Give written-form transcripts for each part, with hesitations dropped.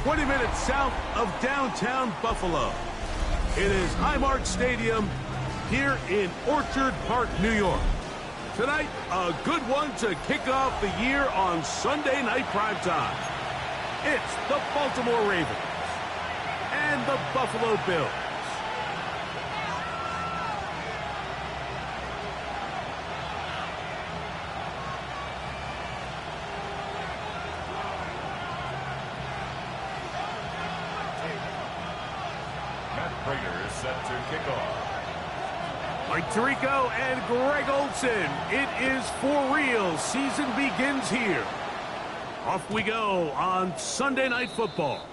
20 minutes south of downtown Buffalo. It is Highmark Stadium here in Orchard Park, New York. Tonight, a good one to kick off the year on Sunday Night Primetime. It's the Baltimore Ravens and the Buffalo Bills. Matt Prater is set to kick off. Mike Tirico and Greg Olsen. It is for real. Season begins here. Off we go on Sunday Night Football.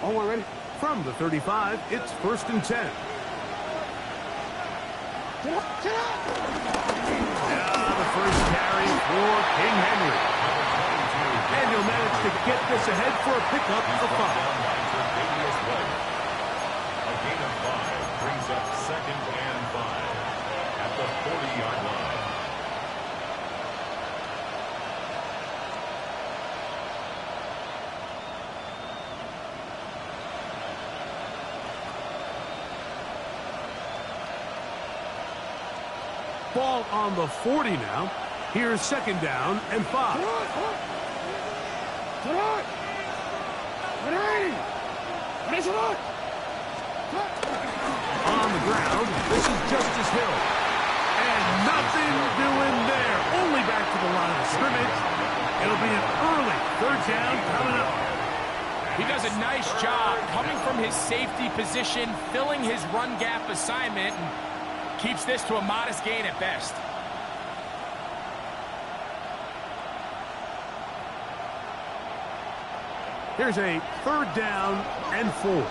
All one ready? From the 35, it's 1st and 10. The first carry for King Henry. And he'll manage to get this ahead for a pickup of 5. A gain of 5 brings up 2nd and 5 at the 40-yard line. Ball on the 40 now. Here's 2nd down and 5. On the ground, this is Justice Hill. And nothing doing there. Only back to the line of scrimmage. It'll be an early 3rd down coming up. He does a nice job coming from his safety position, filling his run gap assignment, and keeps this to a modest gain at best. Here's a 3rd down and 4. That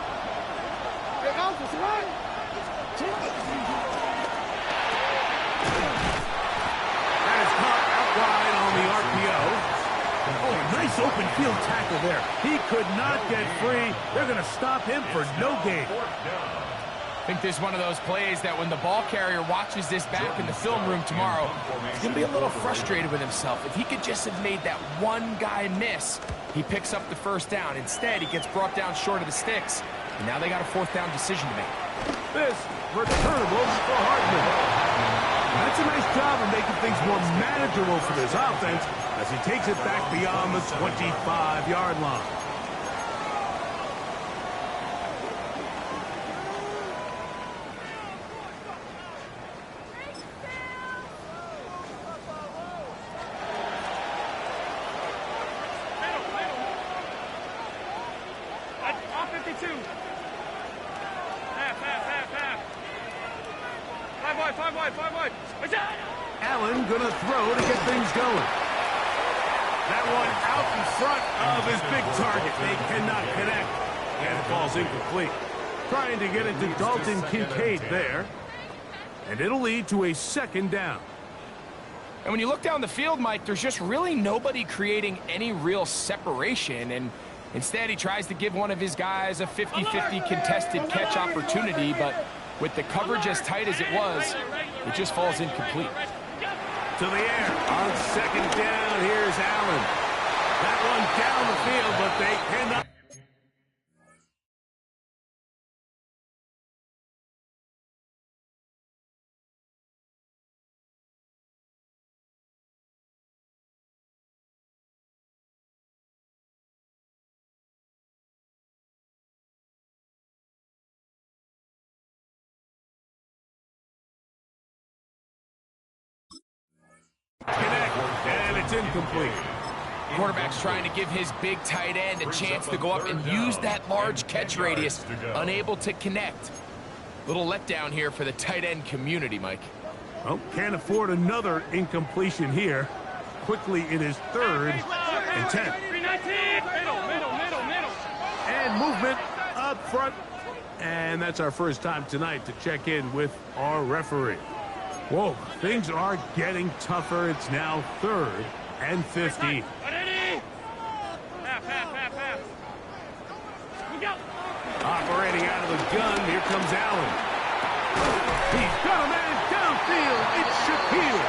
is caught out wide on the RPO. Oh, nice open field tackle there. He could not get free. They're going to stop him for no gain. I think this is one of those plays that when the ball carrier watches this back in the film room tomorrow, he's going to be a little frustrated with himself. If he could just have made that one guy miss, he picks up the 1st down. Instead, he gets brought down short of the sticks, and now they got a 4th down decision to make. This returnable for Hartman. That's a nice job of making things more manageable for this offense as he takes it back beyond the 25-yard line. Allen gonna throw to get things going. That one out in front of his big target. They cannot connect. And it falls incomplete. Trying to get it to Dalton Kincaid there. And it'll lead to a 2nd down. And when you look down the field, Mike, there's just really nobody creating any real separation. And instead, he tries to give one of his guys a 50-50 contested catch opportunity. But with the coverage as tight as it was, it just falls incomplete. To the air on 2nd down. Here's Allen. That one down the field, but they cannot. Connect, and it's incomplete. Quarterback's trying to give his big tight end a chance to go up and use that large catch radius, unable to connect. Little letdown here for the tight end community, Mike. Well, can't afford another incompletion here. Quickly, it is 3rd and 10. And movement up front. And that's our first time tonight to check in with our referee. Whoa, things are getting tougher. It's now 3rd and 15. Operating out of the gun, here comes Allen. He's got a man downfield. It's Shakir.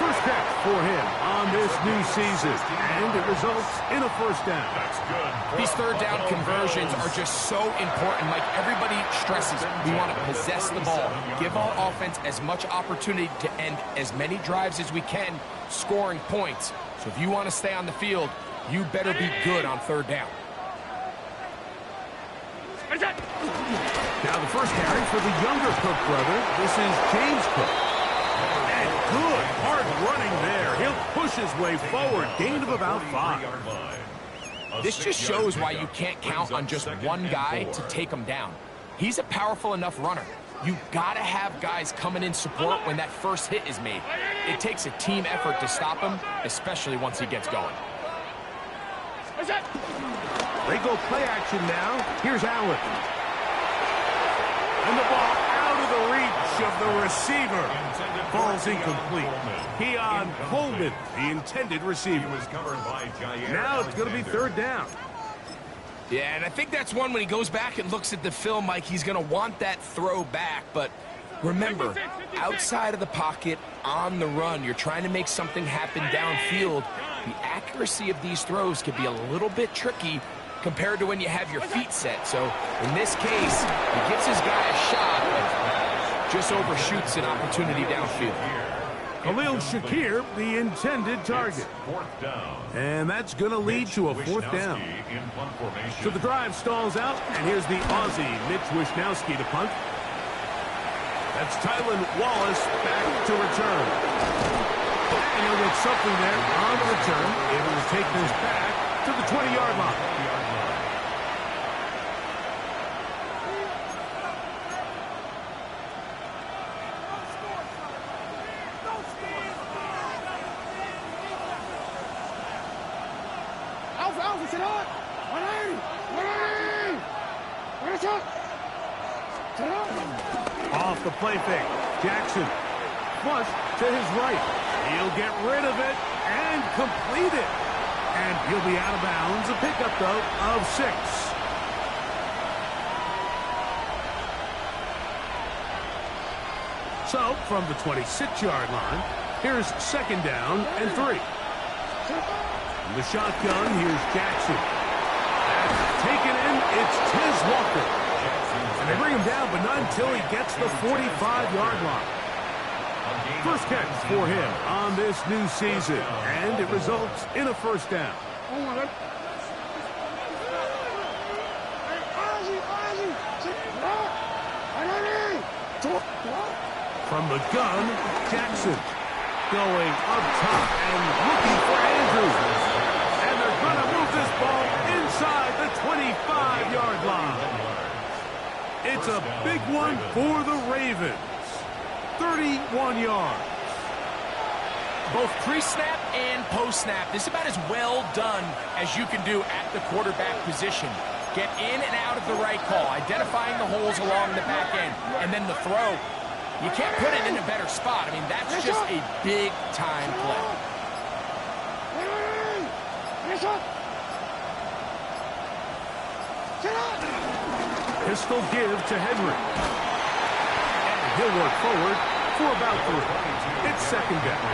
First catch for him on this new season, and it results in a first down. That's good. These third down conversions are just so important. Like everybody stresses, we want to possess the ball, give our offense as much opportunity to end as many drives as we can, scoring points. So if you want to stay on the field, you better be good on third down. Now the first carry for the younger Cook brother. This is James Cook. And good, hard running there. He'll push his way forward. Gain of about 5. This just shows why you can't count on just one guy to take him down. He's a powerful enough runner. You gotta have guys coming in support when that first hit is made. It takes a team effort to stop him, especially once he gets going. They go play action now. Here's Allen. And the ball out of the reach of the receiver. Falls incomplete. Keon Coleman, the intended receiver. Now it's going to be third down. Yeah, and I think that's one when he goes back and looks at the film, Mike, he's going to want that throw back. But remember, outside of the pocket, on the run, you're trying to make something happen downfield. The accuracy of these throws can be a little bit tricky compared to when you have your feet set. So in this case, he gives his guy a shot, but just overshoots an opportunity downfield. Khalil Shakir, the intended target. And that's going to lead to a fourth down. So the drive stalls out, and here's the Aussie, Mitch Wishnowsky, to punt. That's Tylan Wallace back to return. And he'll get something there on the return, able to take this back to the 20-yard line. Off the play fake, Jackson flush to his right. He'll get rid of it and complete it. And he'll be out of bounds. A pickup, though, of 6. So, from the 26-yard line, here's second down and 3. From the shotgun, here's Jackson. That's taken in, it's Tiz Walker. And they bring him down, but not until he gets the 45-yard line. First catch for him on this new season, and it results in a first down. From the gun, Jackson going up top and looking for Andrews. And they're going to move this ball inside the 25-yard line. It's a big one for the Ravens. 31 yards. Both pre-snap and post-snap, this is about as well done as you can do at the quarterback position. Get in and out of the right call, identifying the holes along the back end, and then the throw. You can't put it in a better spot. I mean, that's just a big-time play. Pistol give to Henry. And he'll work forward for about 3. It's second down.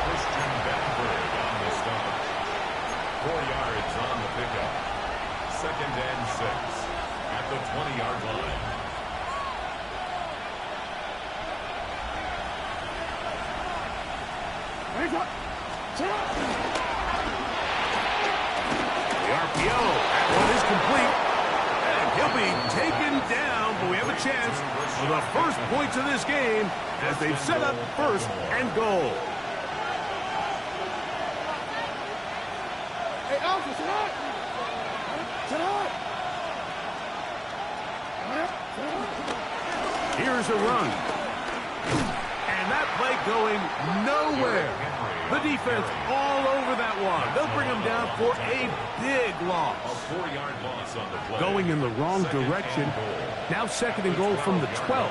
Christian Benford on the stop. 4 yards on the pickup. Second and 6 at the 20-yard line. The RPO, that one is complete. And he'll be taken down, but we have a chance for the first points of this game as they've set up first and goal. Hey, Alpha, sit up! Sit up! Here's a run. And that play going nowhere. The defense all over that one. They'll bring him down for a big loss. A 4-yard loss on the play. Going in the wrong direction. Now second and goal from the 12.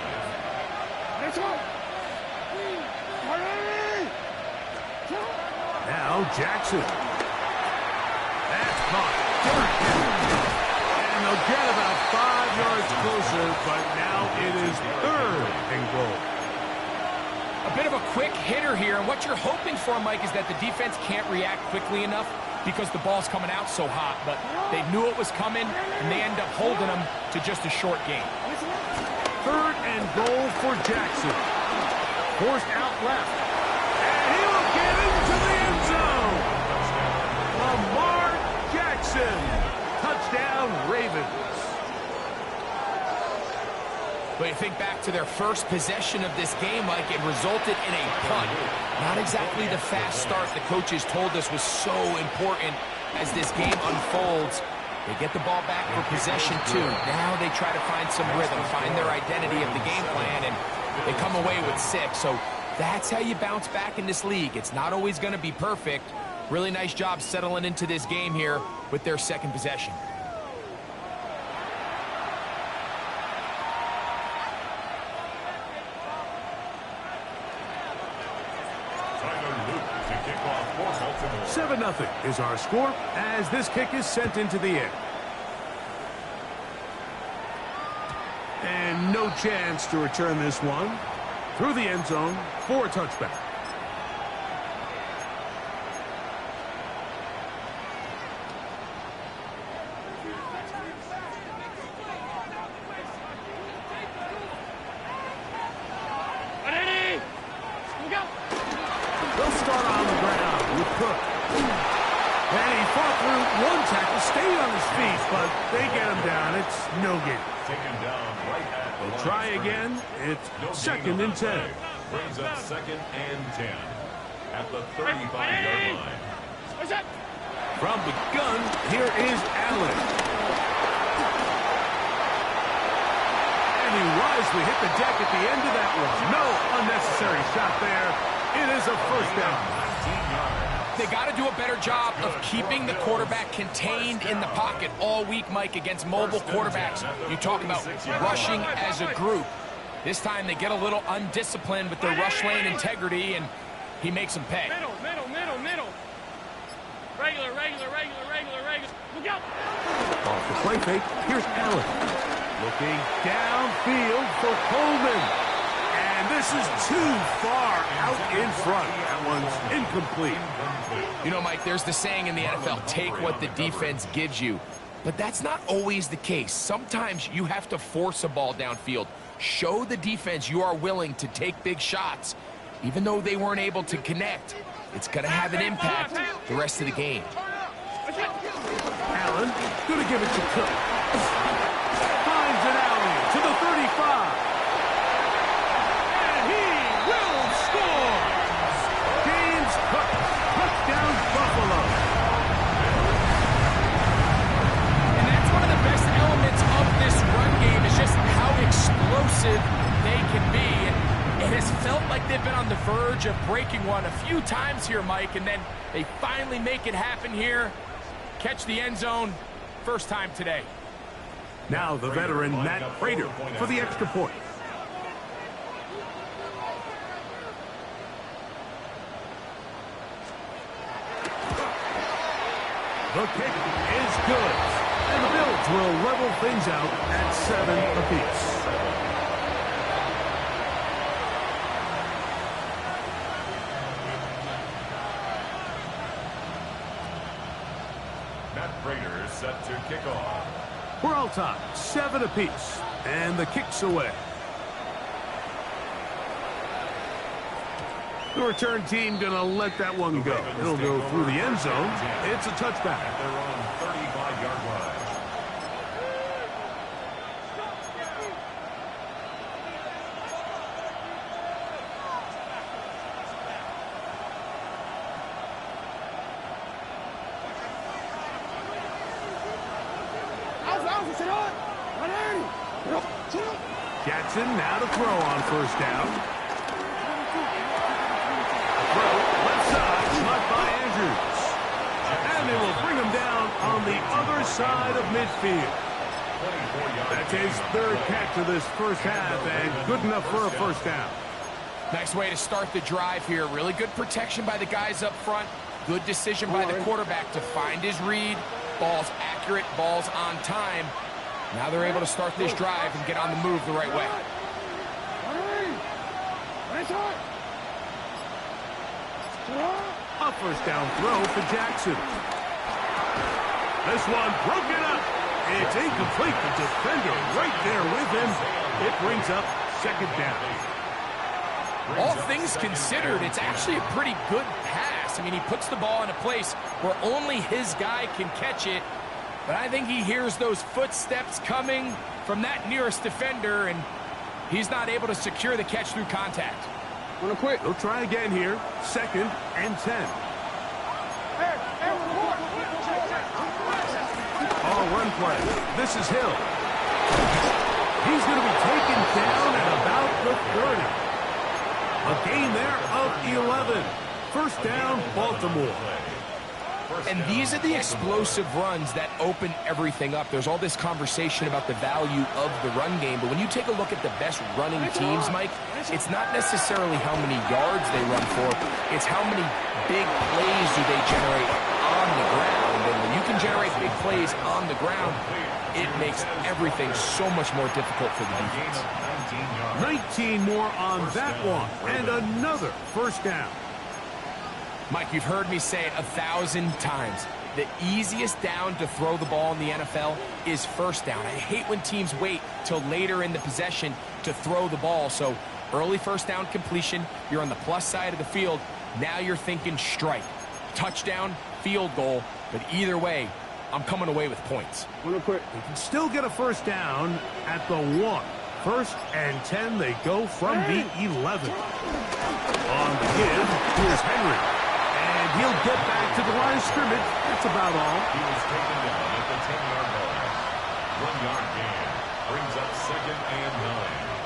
Now Jackson. That's caught. And they'll get about 5 yards closer, but now it is 3rd and goal. A bit of a quick hitter here, and what you're hoping for, Mike, is that the defense can't react quickly enough because the ball's coming out so hot, but they knew it was coming, and they end up holding them to just a short game. 3rd and goal for Jackson. Forced out left. And he'll get into the end zone. Lamar Jackson. Touchdown, Ravens. But you think back to their first possession of this game, Mike, it resulted in a punt. Not exactly the fast start the coaches told us was so important as this game unfolds. They get the ball back for possession 2. Now they try to find some rhythm, find their identity of the game plan, and they come away with 6. So that's how you bounce back in this league. It's not always going to be perfect. Really nice job settling into this game here with their second possession. Tyler Luke to kick off for Baltimore. 7-0 is our score as this kick is sent into the air. And no chance to return this one through the end zone for a touchback. They'll start on the ground with Cook. And he fought through one tackle, stayed on his feet, but they get him down. It's no gain. Taken down right at the line. Try again. It's No 2nd gain on and the 10. play. Brings up 2nd and 10 at the 35-yard line. From the gun, here is Allen. And he wisely hit the deck at the end of that one. No unnecessary shot there. It is a first down. 19 yards. They got to do a better job of keeping the quarterback contained in the pocket all week, Mike, against mobile quarterbacks. You talk about rushing as a group. This time they get a little undisciplined with their rush lane integrity, and he makes them pay. Middle. Regular. Look out. Off the play fake, here's Allen. Looking downfield for Coleman. And this is too far out in front. That one's incomplete. You know, Mike, there's the saying in the NFL, take what the defense gives you. But that's not always the case. Sometimes you have to force a ball downfield. Show the defense you are willing to take big shots. Even though they weren't able to connect, it's going to have an impact the rest of the game. Allen, going to give it to Cook. Finds an alley to the 35. And he will score. James Cook, touchdown Buffalo. And that's one of the best elements of this run game is just how explosive they can be. And it has felt like they've been on the verge of breaking one a few times here, Mike, and then they finally make it happen here. Catch the end zone, first time today. Now the veteran Matt Prater for the extra point. The kick is good. And the Bills will level things out at 7 apiece. Matt Prater is set to kick off. We're all tied, 7 apiece. And the kick's away. The return team going to let that one go. It'll go through the end zone. It's a touchback. At their own 35-yard line. Jackson now to throw on first down. Throw left side, caught by Andrews. And they will bring him down on the other side of midfield. That's his 3rd catch of this first half, and good enough for a first down. Nice way to start the drive here. Really good protection by the guys up front. Good decision by the quarterback to find his read. Ball's accurate, ball's on time. Now they're able to start this drive and get on the move the right way. A first down throw for Jackson. This one broken up. It's incomplete. The defender right there with him. It brings up second down. All things considered, it's actually a pretty good pass. I mean, he puts the ball in a place where only his guy can catch it. But I think he hears those footsteps coming from that nearest defender, and he's not able to secure the catch through contact. They'll try again here. Second and 10. Run play. This is Hill. He's going to be taken down at about the 30. A gain there of 11. First down, Baltimore. And these are the explosive runs that open everything up. There's all this conversation about the value of the run game, but when you take a look at the best running teams, Mike, it's not necessarily how many yards they run for, it's how many big plays do they generate on the ground. And when you can generate big plays on the ground, it makes everything so much more difficult for the defense. 19 more on that one, and another first down. Mike, you've heard me say it 1,000 times. The easiest down to throw the ball in the NFL is first down. I hate when teams wait till later in the possession to throw the ball. So early first down completion, you're on the plus side of the field. Now you're thinking strike, touchdown, field goal. But either way, I'm coming away with points. They can still get a first down at the 1. First and 10, they go from the 11. On the give, here's Henry. And he'll get back to the line of scrimmage. That's about all. He was taken down at the 10-yard line. 1-yard gain brings up second and 9.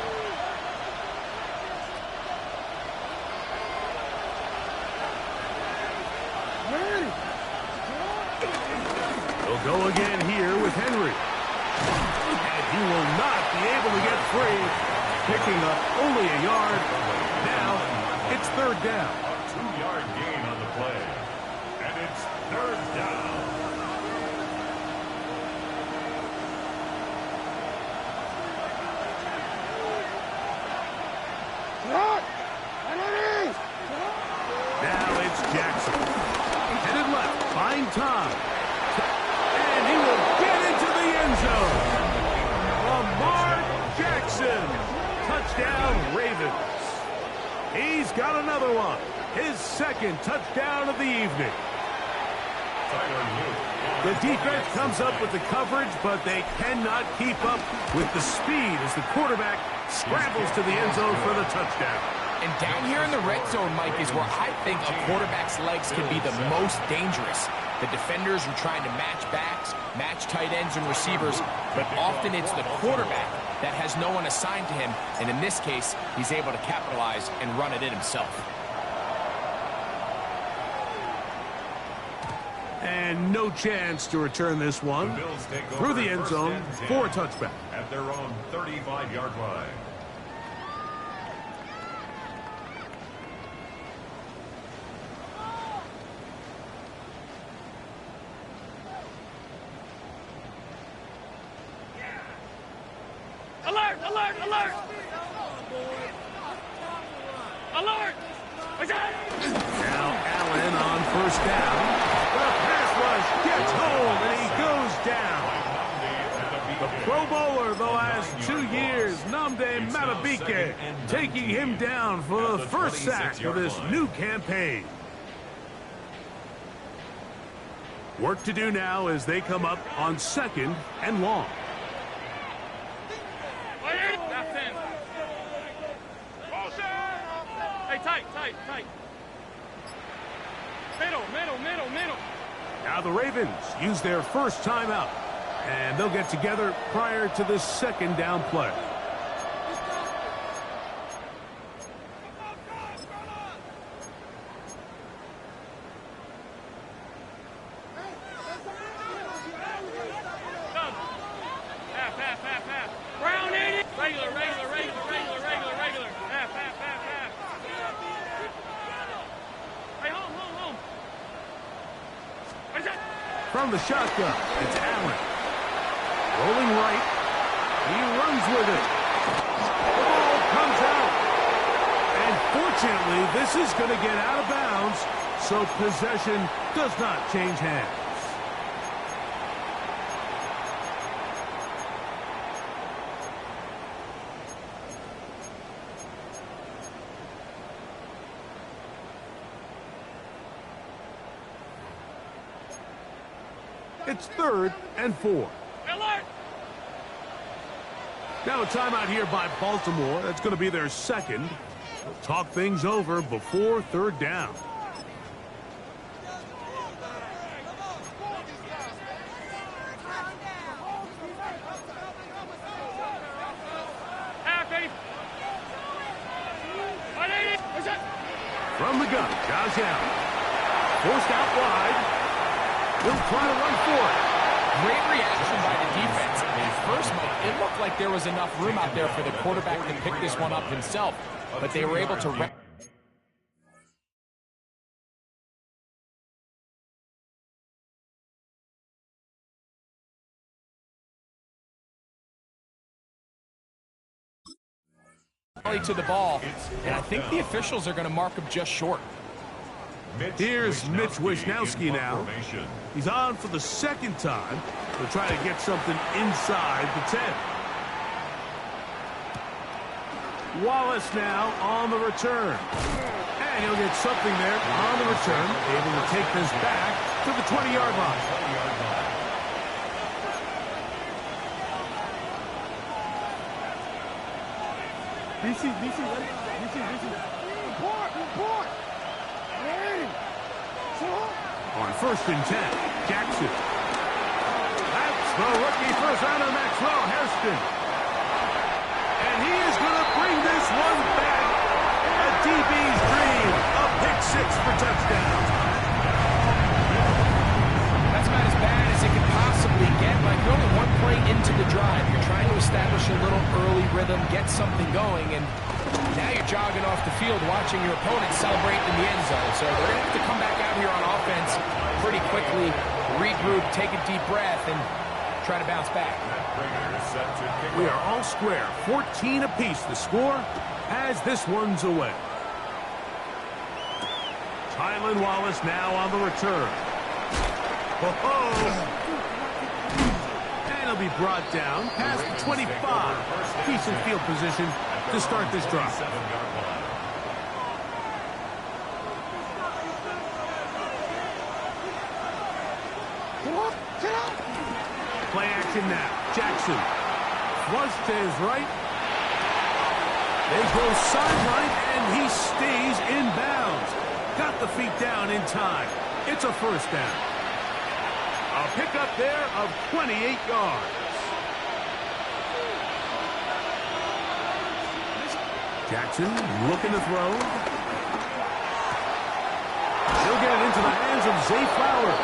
They'll go again here with Henry. And he will not be able to get free. Picking up only a yard. Now it's third down. A 2-yard gain on the play. And it's third down. Now it's Jackson. Headed left. Find time. And he will get into the end zone. Lamar Jackson. Touchdown, Ravens. He's got another one. His second touchdown of the evening. The defense comes up with the coverage, but they cannot keep up with the speed as the quarterback scrambles to the end zone for the touchdown. And down here in the red zone, Mike, is where I think a quarterback's legs can be the most dangerous. The defenders are trying to match backs, match tight ends and receivers, but often it's the quarterback that has no one assigned to him, and in this case, he's able to capitalize and run it in himself. And no chance to return this one through the end zone for a touchback. At their own 35-yard line. Alert! Alert! Alert! Alert! Now Allen on first down. The pass rush gets home and he goes down. The Pro Bowler the last 2 years, Nnamdi Madubuike, taking him down for the first sack of this new campaign. Work to do now as they come up on second and long. Hey, tight. Middle. Now the Ravens use their first timeout, and they'll get together prior to the second down play. Half. Brown 80. Regular. Half. Hey, home. from the shotgun. It's Allen. Rolling right. He runs with it. The ball comes out. And fortunately, this is going to get out of bounds, so possession does not change hands. It's 3rd and 4. Alert! Now a timeout here by Baltimore. That's going to be their second. They'll talk things over before 3rd down. Happy! From the gun, Josh Allen. Forced out wide. He'll try to run for it. Great reaction by the defense. At first moment, it looked like there was enough room out there for the quarterback to pick this one up himself, but they were able to... to the ball, and I think the officials are going to mark him just short. Here's Mitch Wishnowsky now. He's on for the second time to try to get something inside the 10. Wallace now on the return. And he'll get something there on the return, able to take this back to the 20-yard line. DC. Report. On 1st and 10, Jackson. That's the rookie first-rounder Maxwell Hairston. And he is going to bring this one back. A DB's dream. A pick 6 for touchdown. That's about as bad as it could possibly get. Like, you're only one play into the drive. You're trying to establish a little early rhythm, get something going, and now you're jogging off the field watching your opponent celebrate in the end zone. So they're going to have to come back out here on offense pretty quickly, regroup, take a deep breath, and try to bounce back. We are all square. 14 apiece the score as this one's away. Tylan Wallace now on the return. And he'll be brought down past the 25. Decent field position to start this drive. Play action now. Jackson. Flush to his right. They go sideline, and he stays in bounds. Got the feet down in time. It's a 1st down. A pickup there of 28 yards. Jackson looking to throw. He'll get it into the hands of Zay Flowers.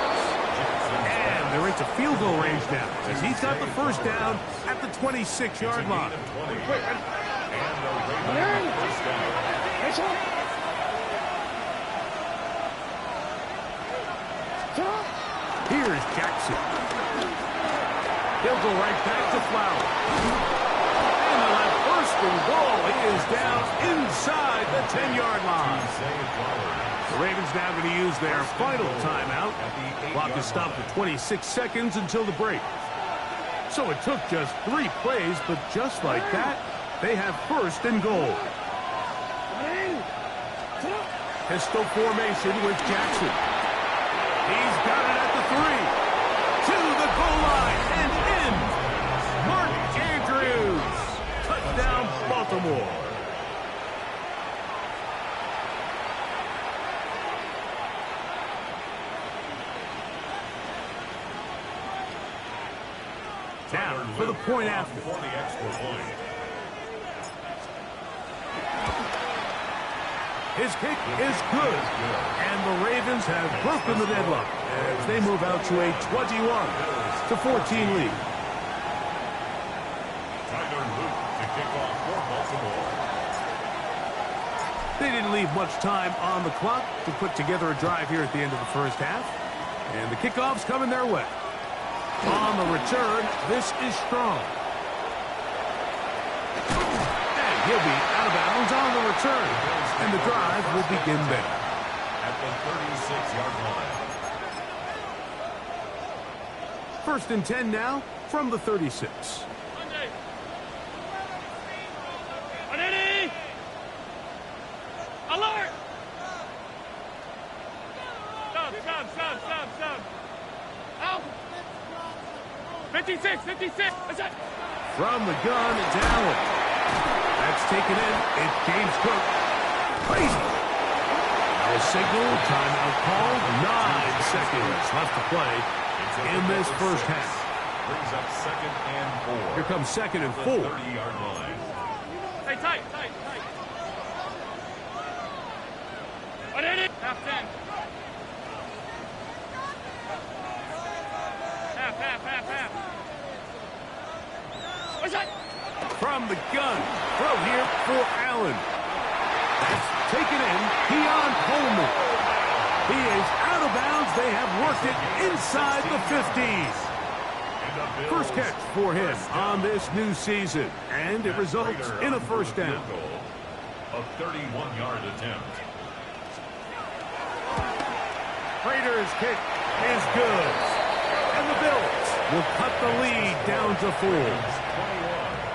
And they're into field goal range now, as he's got the 1st down at the 26-yard line. Here's Jackson. He'll go right back to Flowers. And they'll have 1st and goal. He is down inside the 10-yard line. The Ravens now going to use their final timeout. Clock is stopped at 26 seconds until the break. So it took just 3 plays, but just like that, they have 1st and goal. Pistol formation with Jackson. He's got it at the 3. To the goal line and in. Mark Andrews. Touchdown, Baltimore. Down for the point after. For the extra point. His kick is good. And the Ravens have broken the deadlock as they move out to a 21-14 lead. Tyler Luke to kick off for Baltimore. They didn't leave much time on the clock to put together a drive here at the end of the 1st half. And the kickoff's coming their way. On the return, this is Strong. And he'll be out of bounds on the return. And the drive will begin there. At the 36-yard line. First and 10 now from the 36. Alert! Stop. Out! 56. What's that? From the gun, it's Allen. That's taken in. It's James Cook. Crazy. Now a signal, timeout called. 9 seconds left to play in this first half. Brings up 2nd and 4. Here comes 2nd and 4. 30-yard line. Hey, tight. Half 10. Half. What's that? From the gun. Throw here for Allen. That's taken in. Keon Coleman. He is out of bounds. They have worked it inside the 50s. First catch for him on this new season. And it results in a first down. A 31-yard attempt. Raiders kick is good. And the Bills will cut the lead down to 4.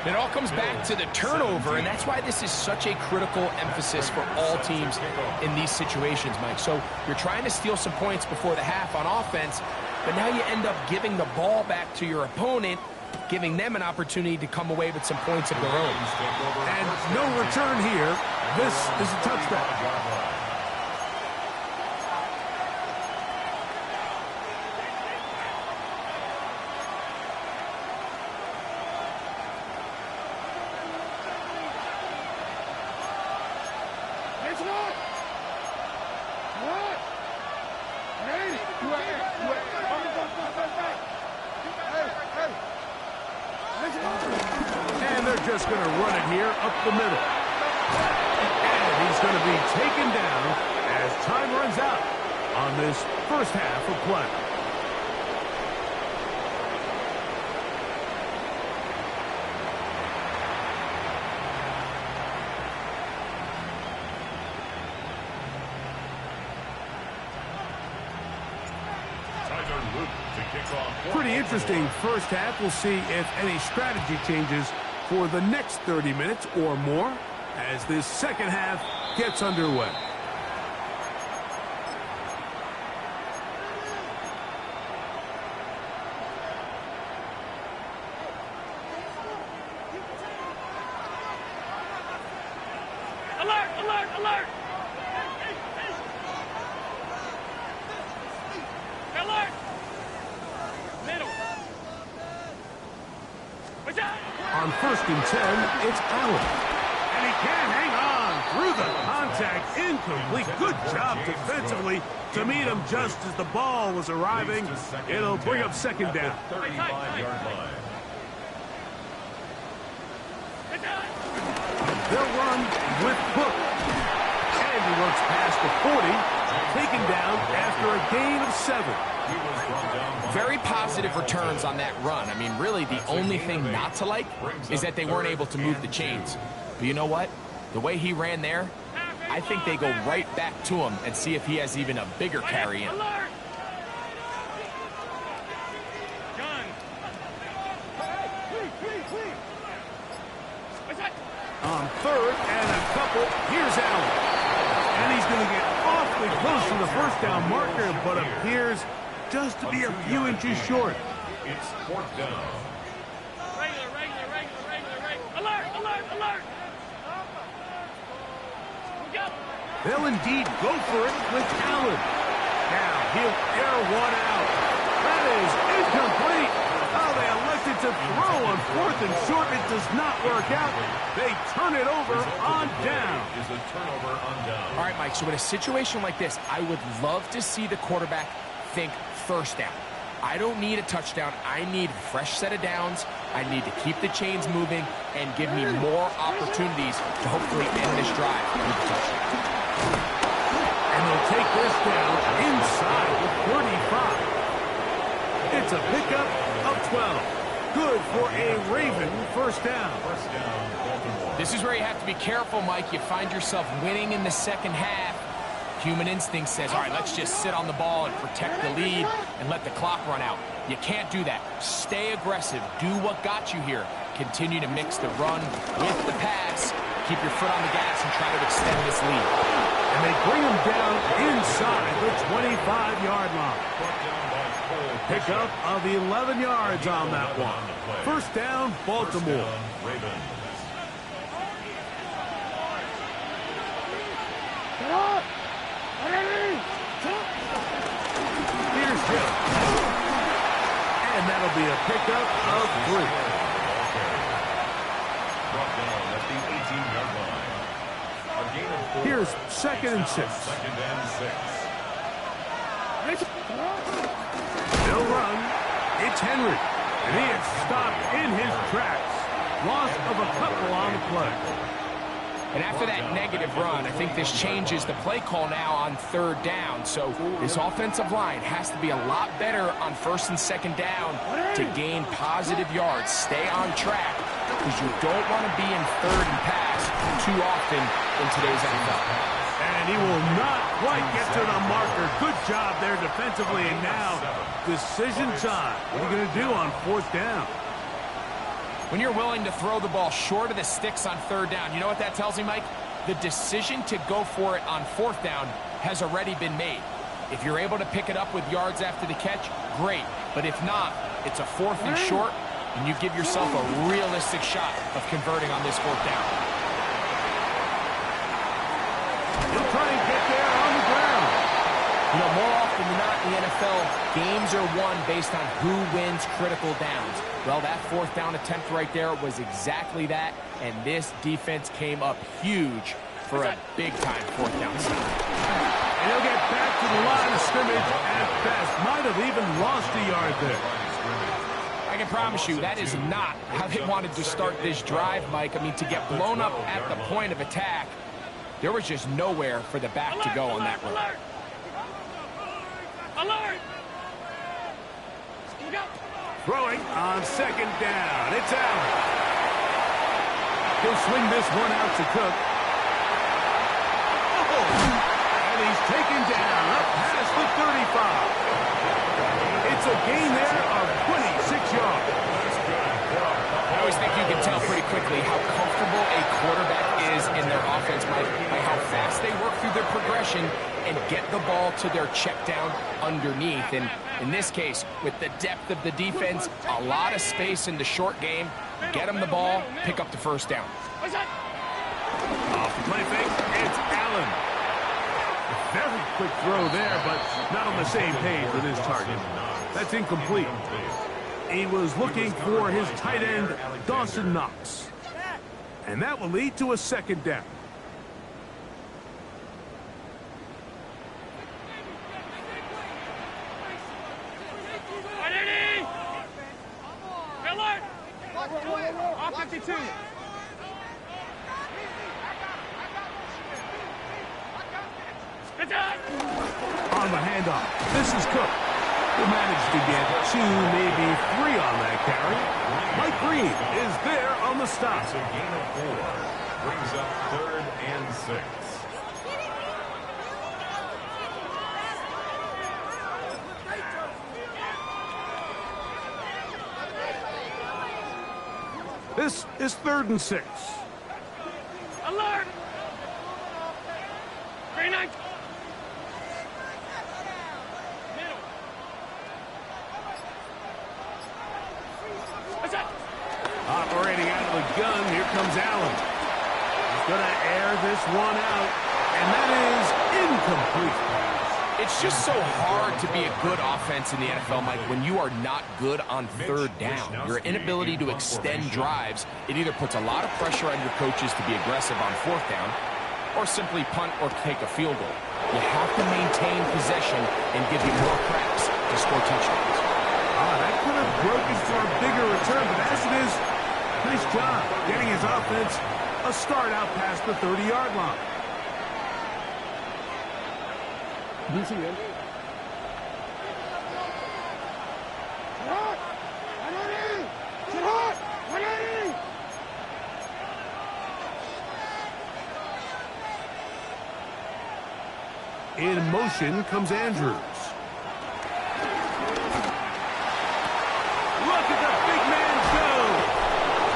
It all comes back to the turnover, and that's why this is such a critical emphasis for all teams in these situations, Mike. So you're trying to steal some points before the half on offense, but now you end up giving the ball back to your opponent, giving them an opportunity to come away with some points of their own. And no return here. This is a touchback. And they're just going to run it here up the middle. And he's going to be taken down as time runs out on this first half of play. Pretty interesting first half. We'll see if any strategy changes for the next 30 minutes or more as this second half gets underway. Alert! On first and 10, it's Allen. And he can't hang on through the contact. Incomplete. Good job defensively to meet him just as the ball was arriving. It'll bring up second down. 35-yard line. They'll run with Cook. And he works past the 40, taken down after a gain of 7. Very positive returns on that run. I mean, really, the only thing not to like is that they weren't able to move the chains. But you know what? The way he ran there, I think they go right back to him and see if he has even a bigger carry in. On third and a couple, here's Allen. And he's going to get awfully close to the first down marker, but appears just to be a few inches short. It's fourth down. Regular. Alert! They'll indeed go for it with Allen. Now he'll air one out. That is incomplete. Oh, they elected to throw on fourth and short. It does not work out. They turn it over on down. Is a turnover on down. All right, Mike, so in a situation like this, I would love to see the quarterback think first down. I don't need a touchdown. I need a fresh set of downs. I need to keep the chains moving and give me more opportunities to hopefully end this drive with a touchdown. And they'll take this down inside the 35. It's a pickup of 12. Good for a Raven first down. This is where you have to be careful, Mike. You find yourself winning in the second half. Human instinct says, all right, let's just sit on the ball and protect the lead and let the clock run out. You can't do that. Stay aggressive. Do what got you here. Continue to mix the run with the pass. Keep your foot on the gas and try to extend this lead. And they bring him down inside the 25-yard line. Pickup of 11 yards on that one. First down, Baltimore. Here's Hill. And that'll be a pickup of 3. Brought down at the 18-yard line. A gain of 4. Here's second and 6. Second and 6. They'll run. It's Henry. And he is stopped in his tracks. Loss of a couple on the play. And after that negative run, I think this changes the play call now on third down. So this offensive line has to be a lot better on first and second down to gain positive yards. Stay on track because you don't want to be in third and pass too often in today's NFL. And he will not quite get to the marker. Good job there defensively. And now, decision time. What are you going to do on fourth down? When you're willing to throw the ball short of the sticks on third down, you know what that tells me, Mike? The decision to go for it on fourth down has already been made. If you're able to pick it up with yards after the catch, great. But if not, it's a fourth and short, and you give yourself a realistic shot of converting on this fourth down. He'll try and get there on the ground. You know, more often than not in the NFL, games are won based on who wins critical downs. Well, that fourth down attempt right there was exactly that, and this defense came up huge for a big-time fourth down stop. And he'll get back to the line of scrimmage at best. Might have even lost a yard there. I can promise you that is not how they wanted to start this drive, Mike. I mean, to get blown up at the point of attack, there was just nowhere for the back to go on that run. Alert! Alert! Look out! Throwing on second down. It's Allen. He'll swing this one out to Cook. Oh! And he's taken down up past the 35. It's a gain there of 26 yards. I always think you can tell pretty quickly how comfortable a quarterback is in their offense by how fast they work through their progression and get the ball to their check down underneath. And in this case, with the depth of the defense, a lot of space in the short game, get them the ball, pick up the first down. Off the play fake, it's Allen. A very quick throw there, but not on the same page with his target. That's incomplete. He was looking for his tight end, Dawson Knox. And that will lead to a second down. Alert! Off 52. On the handoff, this is Cook, who managed to get 2, maybe 3 on that carry. Mike Green is there on the stop. It's a gain of 4. Brings up third and 6. This is 3rd and 6. Alert! Green light. Operating out of the gun, here comes Allen. He's going to air this one out, and that is incomplete. It's just so hard to be a good offense in the NFL, Mike, when you are not good on third down. Your inability to extend drives, it either puts a lot of pressure on your coaches to be aggressive on fourth down or simply punt or take a field goal. You have to maintain possession and give you more cracks to score touchdowns. That could have broken for a bigger return, but as it is, nice job getting his offense a start out past the 30-yard line. In motion comes Andrews. Look at the big man go!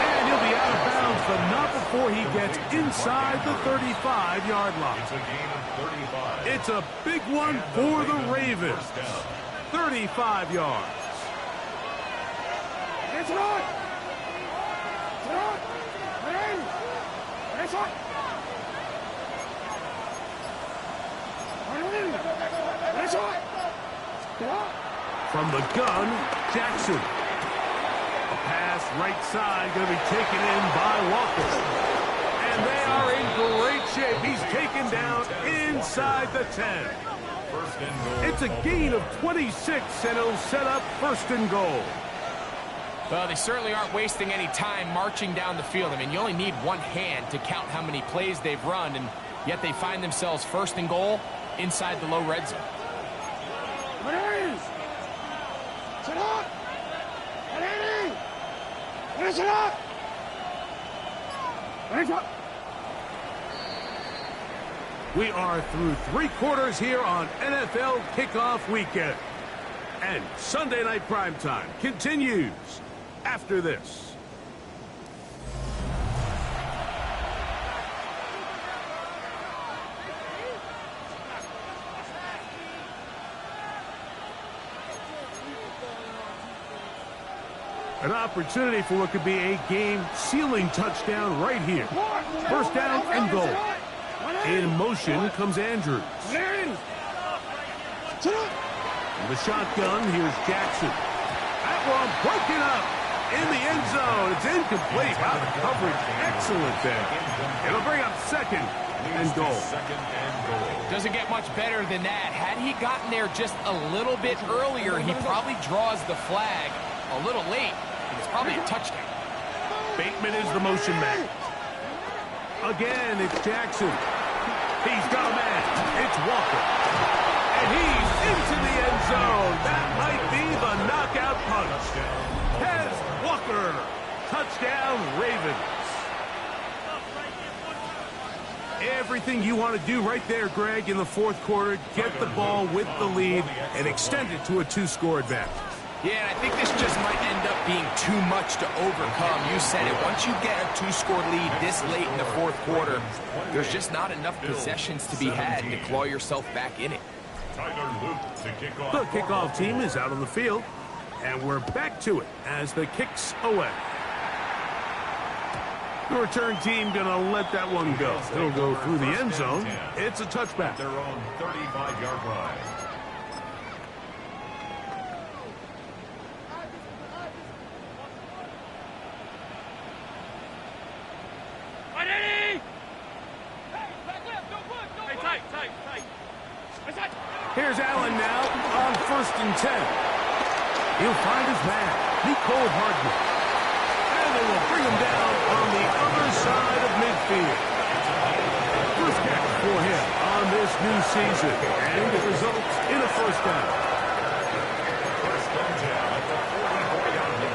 And he'll be out of bounds, but not before he gets inside the 35-yard line. It's a gain of 35. It's a big one for the Ravens. 35 yards. It's right. It's right. From the gun, Jackson. A pass right side going to be taken in by Walker. And they are in great shape. He's taken down inside the 10. First and goal. It's a gain of 26, and it'll set up first and goal. Well, they certainly aren't wasting any time marching down the field. I mean, you only need one hand to count how many plays they've run, and yet they find themselves first and goal inside the low red zone. We are through 3 quarters here on NFL Kickoff Weekend. And Sunday Night Primetime continues after this. An opportunity for what could be a game-sealing touchdown right here. First down and goal. In motion comes Andrews. In the shotgun, here's Jackson. That one broken up in the end zone. It's incomplete. Wow, the coverage excellent there. It'll bring up second and goal. Doesn't get much better than that. Had he gotten there just a little bit earlier, he probably draws the flag a little late. It's probably a touchdown. Bateman is the motion man. Again, it's Jackson. He's got a man. It's Walker. And he's into the end zone. That might be the knockout punch. Has Walker. Touchdown, Ravens. Everything you want to do right there, Greg, in the fourth quarter. Get the ball with the lead and extend it to a 2-score advantage. Yeah, and I think this just might end up being too much to overcome. You said it. Once you get a 2-score lead this late in the fourth quarter, there's just not enough possessions to be had to claw yourself back in it. The kickoff team is out on the field, and we're back to it as the kick's away. The return team going to let that one go. It'll go through the end zone. It's a touchback. Their own 35-yard line. Here's Allen now on 1st and 10. He'll find his man, Nicole Hardman. And they will bring him down on the other side of midfield. First catch for him on this new season. And it results in a first down. First down at the 44-yard line.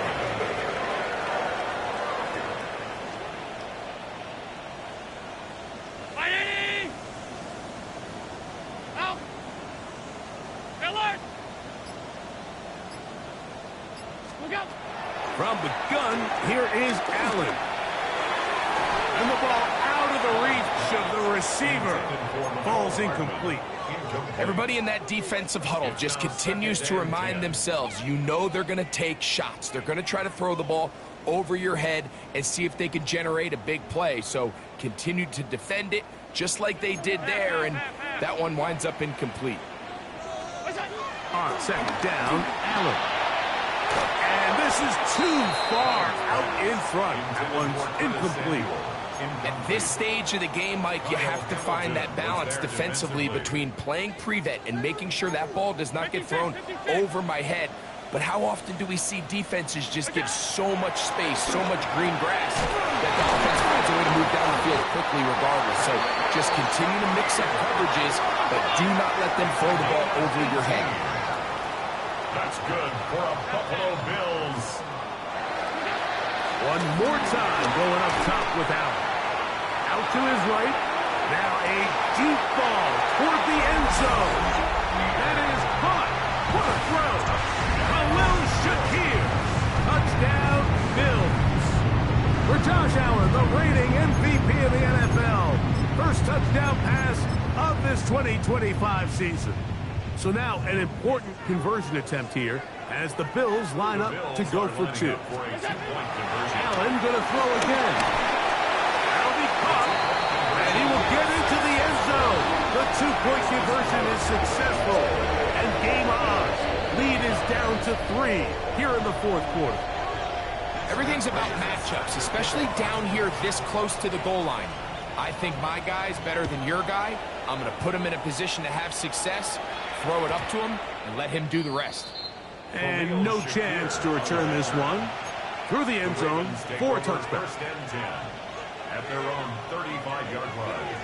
From the gun, here is Allen. And the ball out of the reach of the receiver. Falls incomplete. Everybody in that defensive huddle just continues to remind themselves, you know they're going to take shots. They're going to try to throw the ball over your head and see if they can generate a big play. So continue to defend it just like they did there, and that one winds up incomplete. On second down, Allen. And this is too far out in front. That one's incomplete. At this stage of the game, Mike, you have to find that balance defensively between playing prevent and making sure that ball does not get thrown over my head. But how often do we see defenses just give so much space, so much green grass, that the offense finds a way to move down the field quickly regardless? So just continue to mix up coverages, but do not let them throw the ball over your head. That's good for a Buffalo Bills. One more time going up top with Allen. Out to his right. Now a deep ball toward the end zone. That is caught. What a throw. Khalil Shakir. Touchdown, Bills. For Josh Allen, the reigning MVP of the NFL. First touchdown pass of this 2025 season. So now an important conversion attempt here as the Bills line up to go for two. Allen going to throw again. That'll be caught. And he will get into the end zone. The two-point conversion is successful. And game on. Lead is down to 3 here in the fourth quarter. Everything's about matchups, especially down here this close to the goal line. I think my guy's better than your guy. I'm going to put him in a position to have success, throw it up to him, and let him do the rest. And no chance to return this one. Through the end zone for a touchback. First and 10 at their own 35-yard line.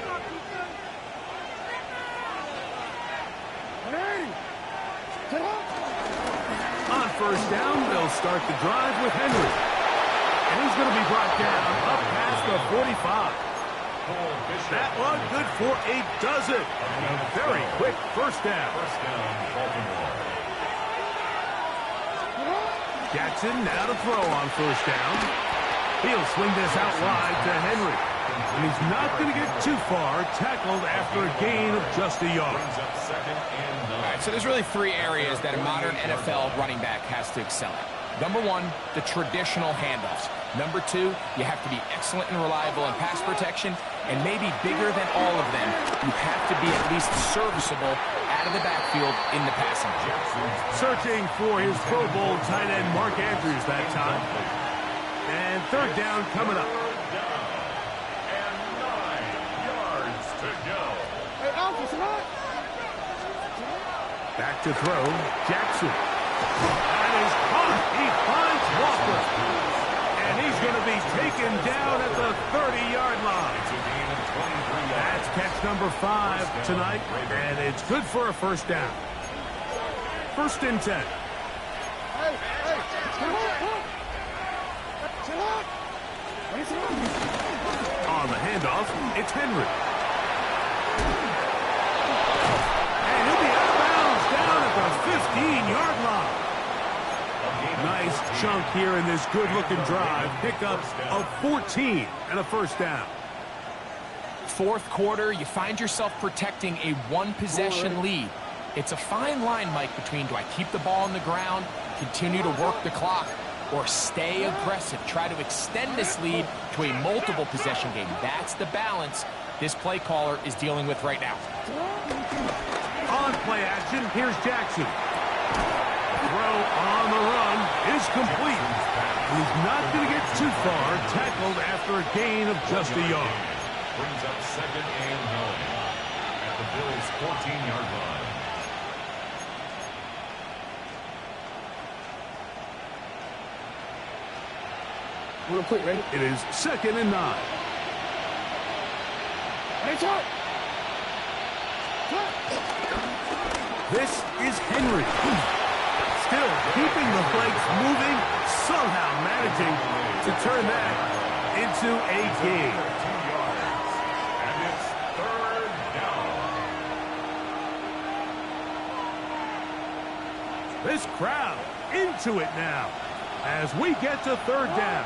On first down, they'll start the drive with Henry. And he's going to be brought down up past the 45. That one good for a dozen. A very quick first down. First down, Baltimore. Jackson now to throw on first down. He'll swing this out wide to Henry. And he's not going to get too far, tackled after a gain of just a yard. Brings up second and 9. All right, so there's really 3 areas that a modern NFL running back has to excel at. Number 1, the traditional handoffs. Number 2, you have to be excellent and reliable in pass protection. And maybe bigger than all of them, you have to be at least serviceable out of the backfield in the passing game. Searching for his Pro Bowl tight end Mark Andrews that time. And third down coming up. And 9 yards to go. Back to throw, Jackson. That is caught. He finds Walker. And he's going to be taken down at the 30-yard line. That's catch number 5 tonight, and it's good for a first down. First and 10. On the handoff, it's Henry. And he'll be out of bounds down at the 15-yard line. Nice chunk here in this good-looking drive. Pickup of 14 and a first down. Fourth quarter, you find yourself protecting a one-possession lead. It's a fine line, Mike, between do I keep the ball on the ground, continue to work the clock, or stay aggressive, try to extend this lead to a multiple possession game. That's the balance this play caller is dealing with right now. On play action, here's Jackson. Throw on the run is complete. He's not going to get too far, tackled after a gain of just a yard. Brings up second and 9 at the Bills' 14-yard line. Real quick, ready? It is second and 9. This is Henry. Still keeping the legs moving, somehow managing to turn that into a gain. 2 yards, and it's third down. This crowd into it now as we get to third down.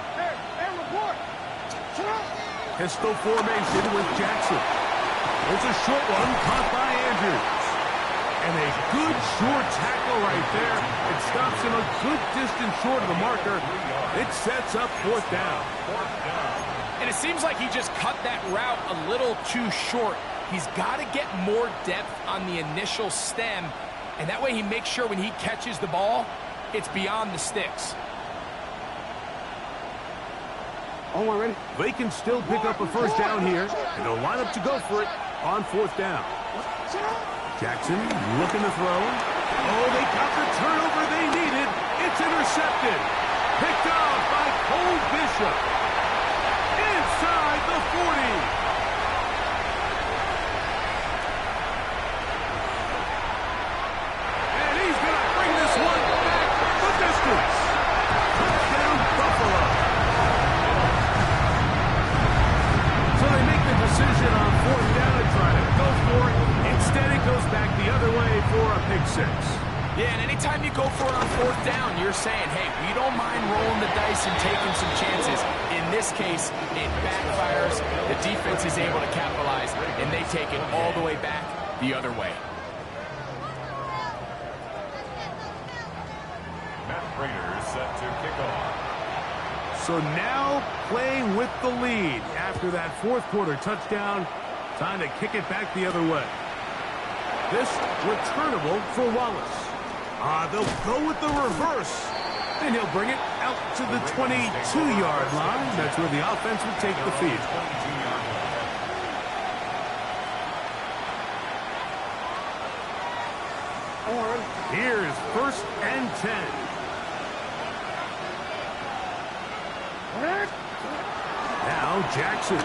Pistol formation with Jackson. It's a short one caught by Andrews. And a good short tackle right there. It stops him a good distance short of the marker. It sets up fourth down. And it seems like he just cut that route a little too short. He's got to get more depth on the initial stem, and that way he makes sure when he catches the ball, it's beyond the sticks. Ready? They can still pick up a first down here, and they'll line up to go for it on fourth down. Jackson looking to throw. Oh, they got the turnover they needed. It's intercepted. Picked off by Cole Bishop. Inside the 40. Decision on 4th down to try to go for it. Instead, it goes back the other way for a pick 6. Yeah, and anytime you go for it on 4th down, you're saying, hey, we don't mind rolling the dice and taking some chances. In this case, it backfires. The defense is able to capitalize, and they take it all the way back the other way. Matt Prater is set to kick off. So now playing with the lead after that 4th quarter touchdown. Time to kick it back the other way. This returnable for Wallace. They'll go with the reverse. And he'll bring it out to the 22-yard line. That's where the offense will take the field. Here's 1st and 10. Now Jackson.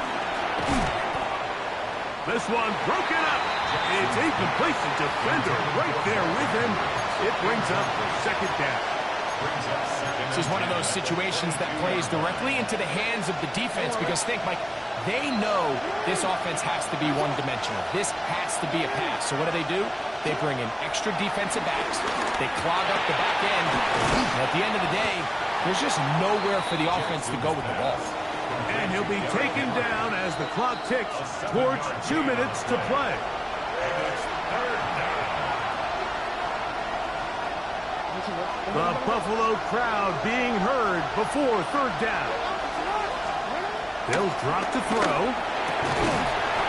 This one broken up. It's incomplete. The defender right there with him. It brings up 2nd down. This is one of those situations that plays directly into the hands of the defense because think, Mike, they know this offense has to be one-dimensional. This has to be a pass. So what do? They bring in extra defensive backs. They clog up the back end. And at the end of the day, there's just nowhere for the offense to go with the ball. And he'll be taken down as the clock ticks towards 2 minutes to play. The Buffalo crowd being heard before 3rd down. They'll drop to throw.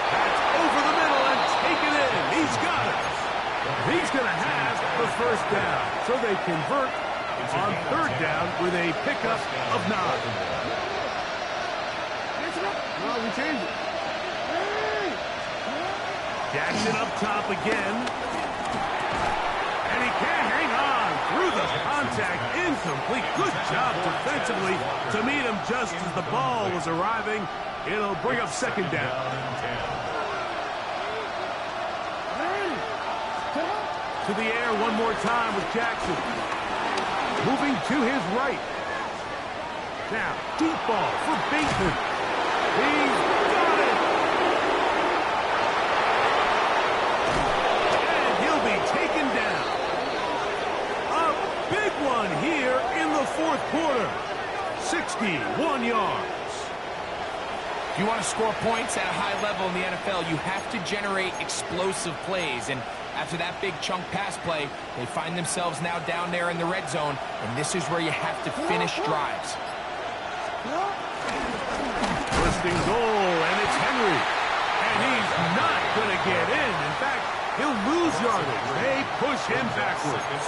That's over the middle and taken in. He's got it. He's going to have the 1st down. So they convert on 3rd down with a pickup of 9. Well, we changed it. Jackson up top again. And he can't hang on through the contact. Incomplete. Good job defensively to meet him just as the ball was arriving. It'll bring up 2nd down. To the air one more time with Jackson. Moving to his right. Now, deep ball for Bateman. He's got it! And he'll be taken down. A big one here in the 4th quarter. 61 yards. If you want to score points at a high level in the NFL, you have to generate explosive plays. And after that big chunk pass play, they find themselves now down there in the red zone. And this is where you have to finish drives. Twisting goal, and it's Henry. And he's not going to get in. In fact, he'll lose yardage. They push him backwards.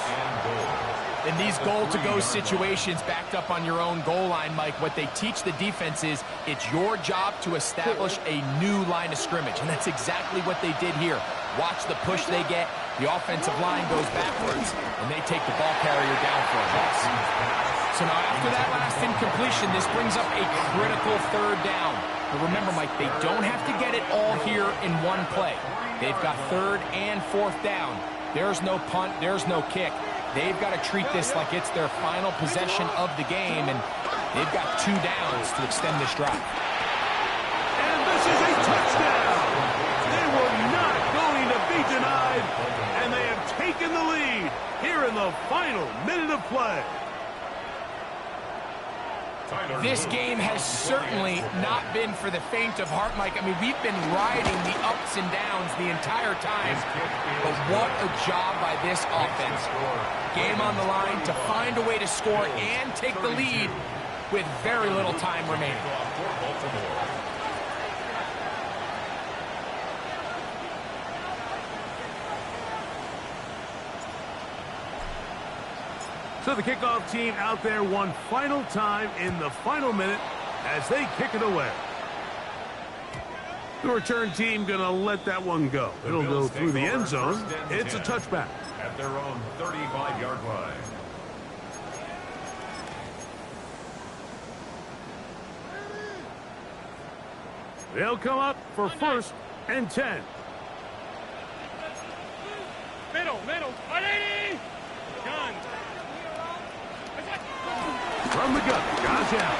In these goal-to-go situations backed up on your own goal line, Mike, what they teach the defense is it's your job to establish a new line of scrimmage. And that's exactly what they did here. Watch the push they get. The offensive line goes backwards, and they take the ball carrier down for a loss. So now after that last incompletion, this brings up a critical 3rd down. But remember, Mike, they don't have to get it all here in one play. They've got 3rd and 4th down. There's no punt. There's no kick. They've got to treat this like it's their final possession of the game, and they've got 2 downs to extend this drive. And this is a touchdown. They were not going to be denied, and they have taken the lead here in the final minute of play. This game has certainly not been for the faint of heart, Mike. I mean, we've been riding the ups and downs the entire time, but what a job by this offense. Game on the line to find a way to score and take the lead with very little time remaining. So the kickoff team out there one final time in the final minute as they kick it away. The return team going to let that one go. It'll go through the end zone. It's a touchback. At their own 35-yard line. They'll come up for 1st and 10. Middle. 180. Gun. From the gun, Gazelle.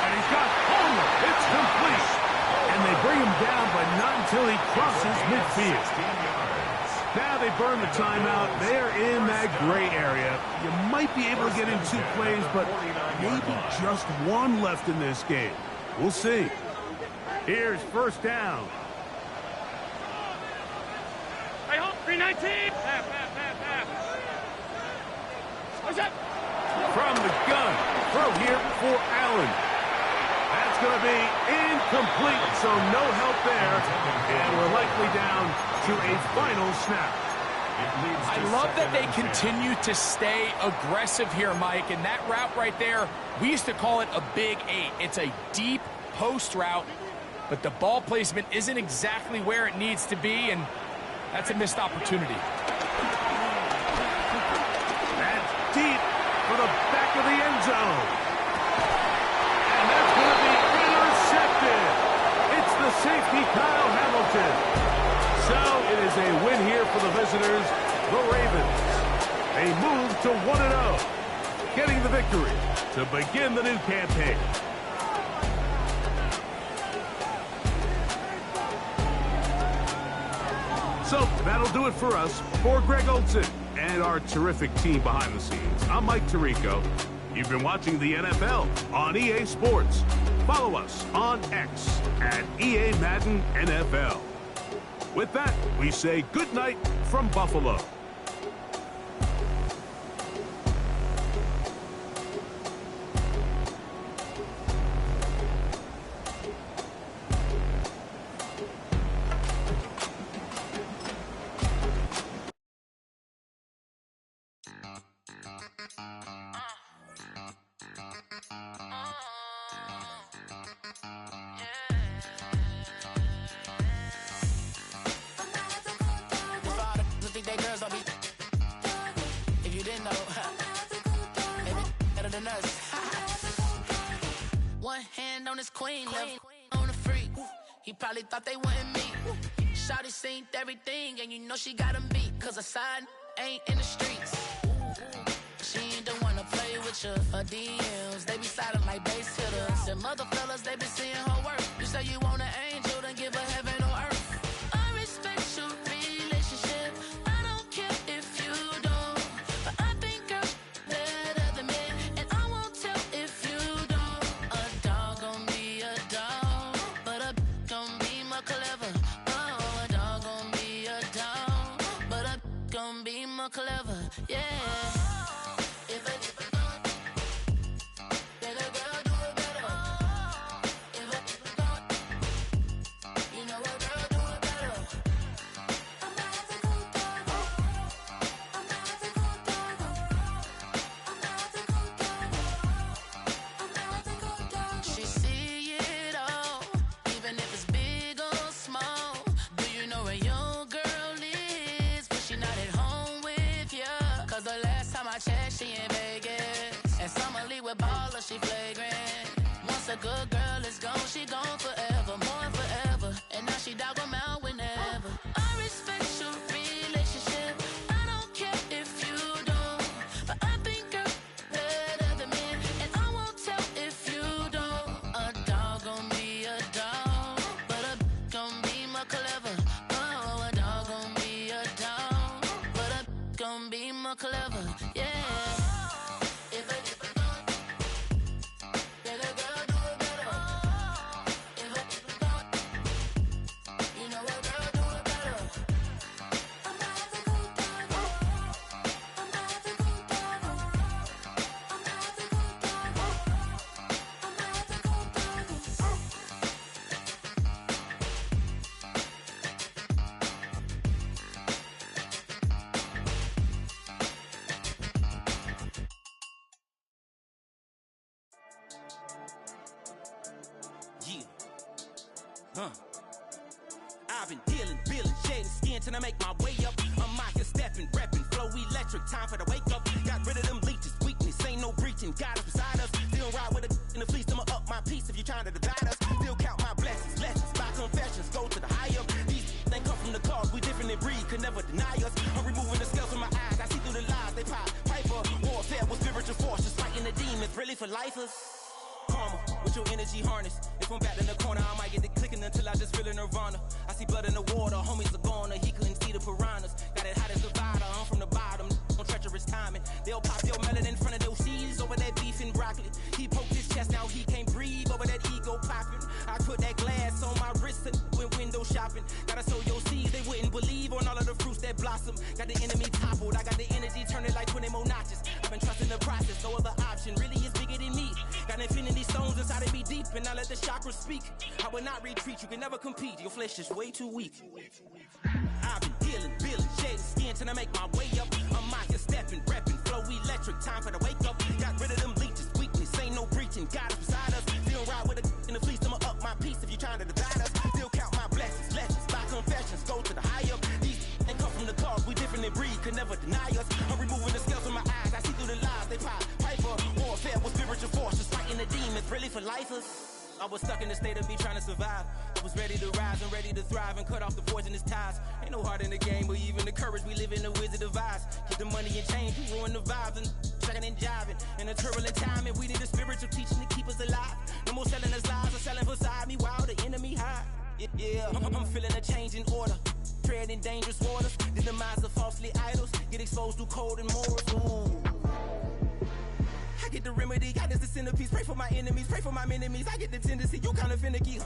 And he's got Homer. It's complete. And they bring him down, but not until he crosses midfield. Now they burn the timeout. They're in that gray area. You might be able to get in 2 plays, but maybe just 1 left in this game. We'll see. Here's 1st down. Hey, hold. 319. Half. What's up? From the gun. Throw here for Allen. That's going to be incomplete, so no help there. And we're likely down to a final snap. I love that they continue to stay aggressive here, Mike. And that route right there, we used to call it a big 8. It's a deep post route, but the ball placement isn't exactly where it needs to be, and that's a missed opportunity. That's deep for the back of the end zone. And that's going to be intercepted. It's the safety, Kyle Hamilton. So it is a win here for the visitors, the Ravens. They move to 1-0, getting the victory to begin the new campaign. So that'll do it for us. For Greg Olsen and our terrific team behind the scenes, I'm Mike Tirico. You've been watching the NFL on EA Sports. Follow us on X at EA Madden NFL. With that, we say good night from Buffalo. Probably thought they wanted me. Shawty seen everything, and you know she got him beat. Cause a side ain't in the streets. She ain't the one to play with you. Her DMs, they be silent like base hitters. And mother fellas, they be seeing her work. You say you want an angel, then give her heaven on earth. I respect your relationship. I don't care if you don't. But I think girls better than men. And I won't tell if you don't. A dog gon' be a dog. But a gon' be more clever. Oh, a dog gon' be a dog. But a gon' be more clever. Yeah. She flagrant. Once a good girl is gone, she gone forever, more forever. And now she dog them out whenever. I respect your relationship. I don't care if you don't. But I think girls better than men. And I won't tell if you don't. A dog gon' be a dog. But a gon' be more clever. Oh, a dog gon' be a dog. But a gon' be more clever. Yeah. I've been dealing, shedding skin till I make my way up. I'm out here stepping, repping, flow electric, time for the wake up. Got rid of them leeches, weakness, ain't no breaching. God is beside us, still ride with a in the fleece, I'ma up my piece if you trying to divide us. Still count my for lifers. Karma, with your energy harness. If I'm back in the corner, I might get it clicking until I just feel a nirvana. I see blood in the water, homies are gone, he couldn't see the piranhas. Got it hot as Nevada, I'm from the bottom, on treacherous timing. They'll pop your melon in front of those seeds over that beef and broccoli. He poked his chest, now he can't breathe over that ego popping. I put that glass on my wrist and went window shopping. Gotta sow your seeds, they wouldn't believe on all of the fruits that blossom. Got the enemy toppled, I got the energy turning like 20 more notches. I've been trusting the process, no other option really is bigger than me. Got infinity stones inside of me deep, and I let the chakras speak. I will not retreat, you can never compete, your flesh is way too weak. I've been healing, building, shedding skin till I make my way up. I'm out here stepping, repping, flow electric, time for the wake up. Got rid of them leeches, weakness, ain't no preaching, God is beside us. Still ride with a in the fleece, I'ma up my piece if you trying to divide us. Still count my blessings, lessons, by confessions, go to the high up. These ain't come from the cause, we different in breed, could never deny us. I'm removing the scales from my eyes, I see through the lies, they pop. Piper, warfare with spiritual forces, fighting the demons, really for lifers. I was stuck in the state of me trying to survive. I was ready to rise and ready to thrive and cut off the poisonous ties. Ain't no heart in the game or even the courage. We live in the Wizard of Oz. Keep the money and change, we ruin the vibes and checking and jiving. In a turbulent time, and we need a spiritual teaching to keep us alive. No more selling us lies or selling beside me while the enemy high. Yeah, I'm feeling a change in order. Treading dangerous waters. The demise of falsely idols. Get exposed through cold and morals. Ooh. I get the remedy, God is the centerpiece. Pray for my enemies, pray for my enemies. I get the tendency, you kinda finicky, huh?